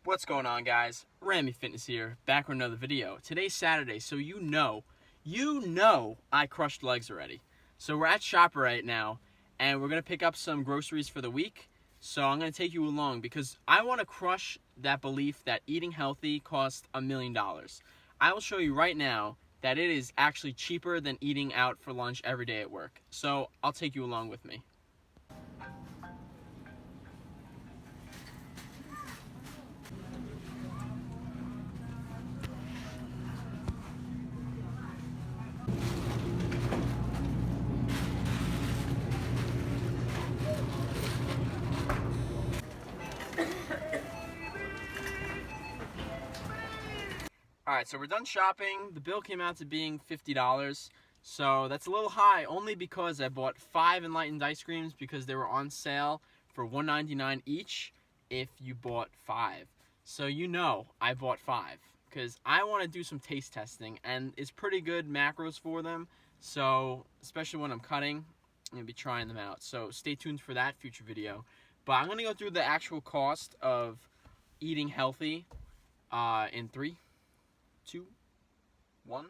What's going on, guys? Ramy Fitness here, back with another video. Today's Saturday, so you know I crushed legs already. So we're at Shopper right now, and we're going to pick up some groceries for the week. So I'm going to take you along because I want to crush that belief that eating healthy costs $1 million. I will show you right now that it is actually cheaper than eating out for lunch every day at work. So I'll take you along with me. Alright, so we're done shopping. The bill came out to being $50. So that's a little high, only because I bought 5 Enlightened ice creams because they were on sale for $1.99 each if you bought 5. So you know I bought 5 because I want to do some taste testing, and it's pretty good macros for them. So especially when I'm cutting, I'm going to be trying them out. So stay tuned for that future video. But I'm going to go through the actual cost of eating healthy in 3, 2, 1.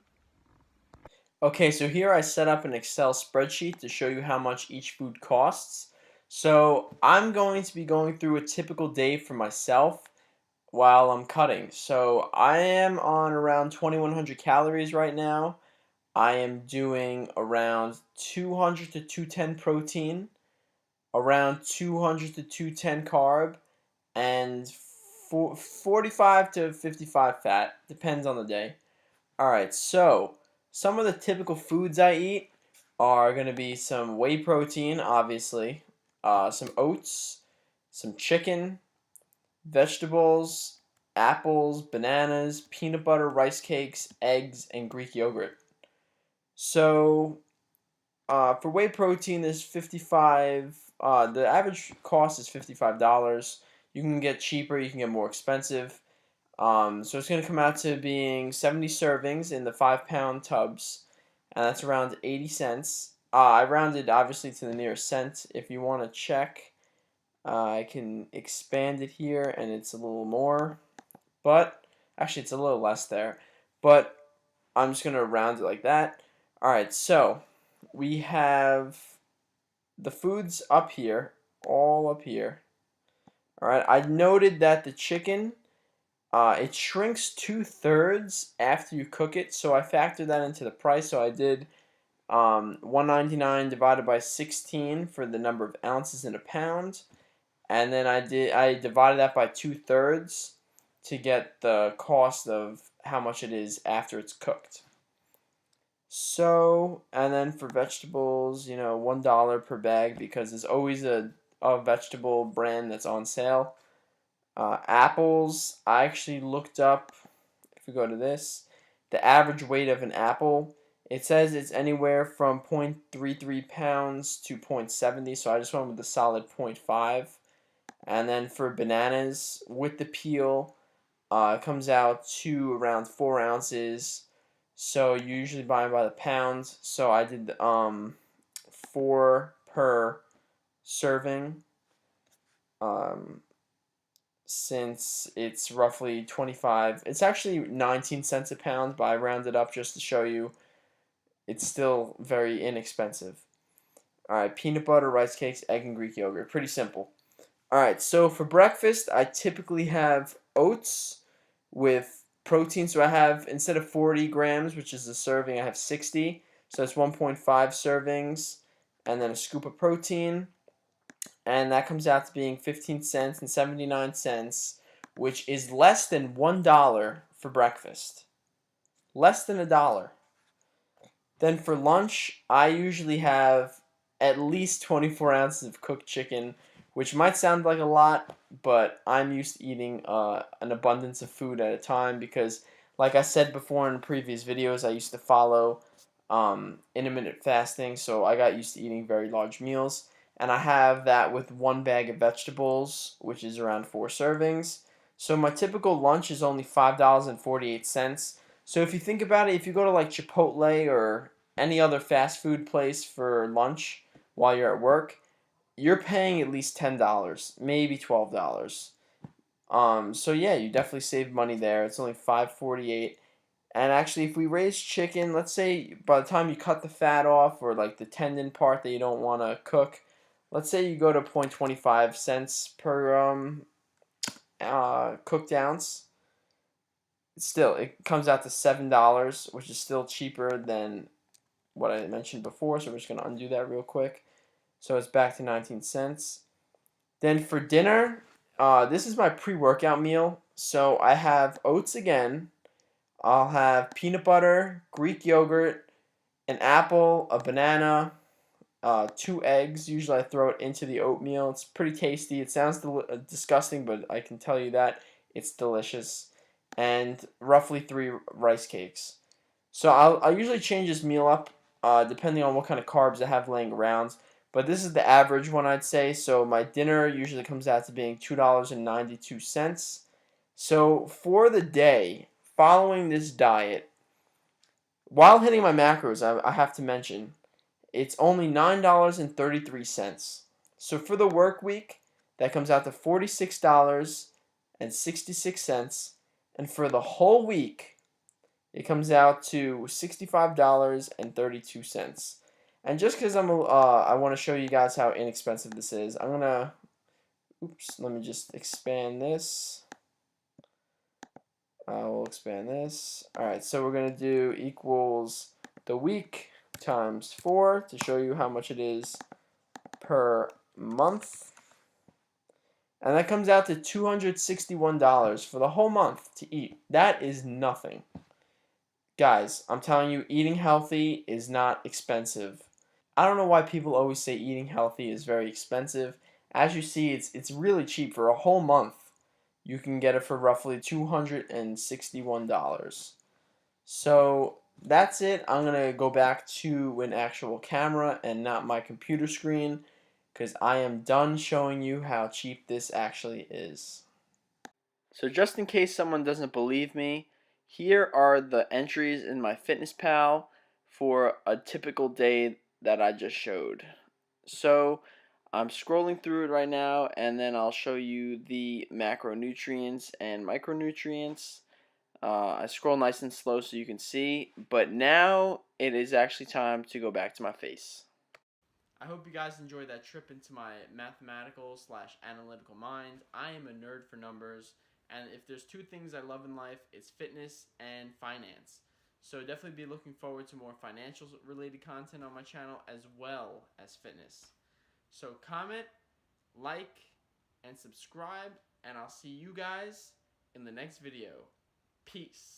Okay, so here I set up an Excel spreadsheet to show you how much each food costs. So I'm going to be going through a typical day for myself while I'm cutting. So I am on around 2100 calories right now. I am doing around 200 to 210 protein, around 200 to 210 carb, and 45 to 55 fat, depends on the day. Alright, so some of the typical foods I eat are going to be some whey protein, obviously, some oats, some chicken, vegetables, apples, bananas, peanut butter, rice cakes, eggs, and Greek yogurt. So for whey protein, there's 55. The average cost is $55. You can get cheaper, you can get more expensive. So it's going to come out to being 70 servings in the 5-pound tubs, and that's around 80 cents. I rounded obviously to the nearest cent. If you want to check, I can expand it here, and it's a little more, but actually it's a little less there. But I'm just going to round it like that. Alright, so we have the foods up here, all up here. Alright, I noted that the chicken, it shrinks 2/3 after you cook it, so I factored that into the price. So I did $1.99 divided by 16 for the number of ounces in a pound, and then I divided that by 2/3 to get the cost of how much it is after it's cooked. So, and then for vegetables, $1 per bag because there's always a vegetable brand that's on sale. Apples, I actually looked up, if we go to this, the average weight of an apple. It says it's anywhere from 0.33 pounds to 0.70, so I just went with the solid 0.5. And then for bananas, with the peel, it comes out to around 4 ounces. So you usually buy them by the pound. So I did 4 per serving. Since it's roughly 25, it's actually 19 cents a pound, but I rounded up just to show you it's still very inexpensive. Alright, peanut butter, rice cakes, egg, and Greek yogurt. Pretty simple. Alright, so for breakfast, I typically have oats with protein. So I have, instead of 40 grams, which is a serving, I have 60. So that's 1.5 servings, and then a scoop of protein. And that comes out to being 15 cents and 79 cents, which is less than $1 for breakfast. Less than $1. Then for lunch, I usually have at least 24 ounces of cooked chicken, which might sound like a lot, but I'm used to eating an abundance of food at a time because, like I said before in previous videos, I used to follow intermittent fasting, so I got used to eating very large meals. And I have that with 1 bag of vegetables, which is around 4 servings. So my typical lunch is only $5.48. So if you think about it, if you go to like Chipotle or any other fast food place for lunch while you're at work, you're paying at least $10, maybe $12. So yeah, you definitely save money there. It's only 5.48. And actually, if we raise chicken, let's say by the time you cut the fat off or like the tendon part that you don't want to cook, let's say you go to 0.25 cents per cooked ounce. Still, it comes out to $7, which is still cheaper than what I mentioned before. So we're just gonna undo that real quick. So it's back to 19 cents. Then for dinner, this is my pre-workout meal. So I have oats again. I'll have peanut butter, Greek yogurt, an apple, a banana, 2 eggs. Usually I throw it into the oatmeal. It's pretty tasty. It sounds disgusting, but I can tell you that it's delicious. And roughly 3 rice cakes. So I'll usually change this meal up depending on what kind of carbs I have laying around. But this is the average one, I'd say. So my dinner usually comes out to being $2.92. So for the day, following this diet, while hitting my macros, I have to mention, it's only $9.33. So for the work week, that comes out to $46.66. And for the whole week, it comes out to $65.32. And just because I want to show you guys how inexpensive this is, I'm gonna, let me just expand this. We'll expand this. All right, so we're gonna do equals the week times 4 to show you how much it is per month. And that comes out to $261 for the whole month to eat. That is nothing. Guys, I'm telling you, eating healthy is not expensive. I don't know why people always say eating healthy is very expensive. As you see, it's really cheap for a whole month. You can get it for roughly $261. So that's it. I'm going to go back to an actual camera and not my computer screen because I am done showing you how cheap this actually is. So just in case someone doesn't believe me, here are the entries in my FitnessPal for a typical day that I just showed. So I'm scrolling through it right now, and then I'll show you the macronutrients and micronutrients. I scroll nice and slow so you can see, but now it is actually time to go back to my face. I hope you guys enjoyed that trip into my mathematical slash analytical mind. I am a nerd for numbers, and if there's two things I love in life, it's fitness and finance. So definitely be looking forward to more financial related content on my channel as well as fitness. So comment, like, and subscribe, and I'll see you guys in the next video. Peace.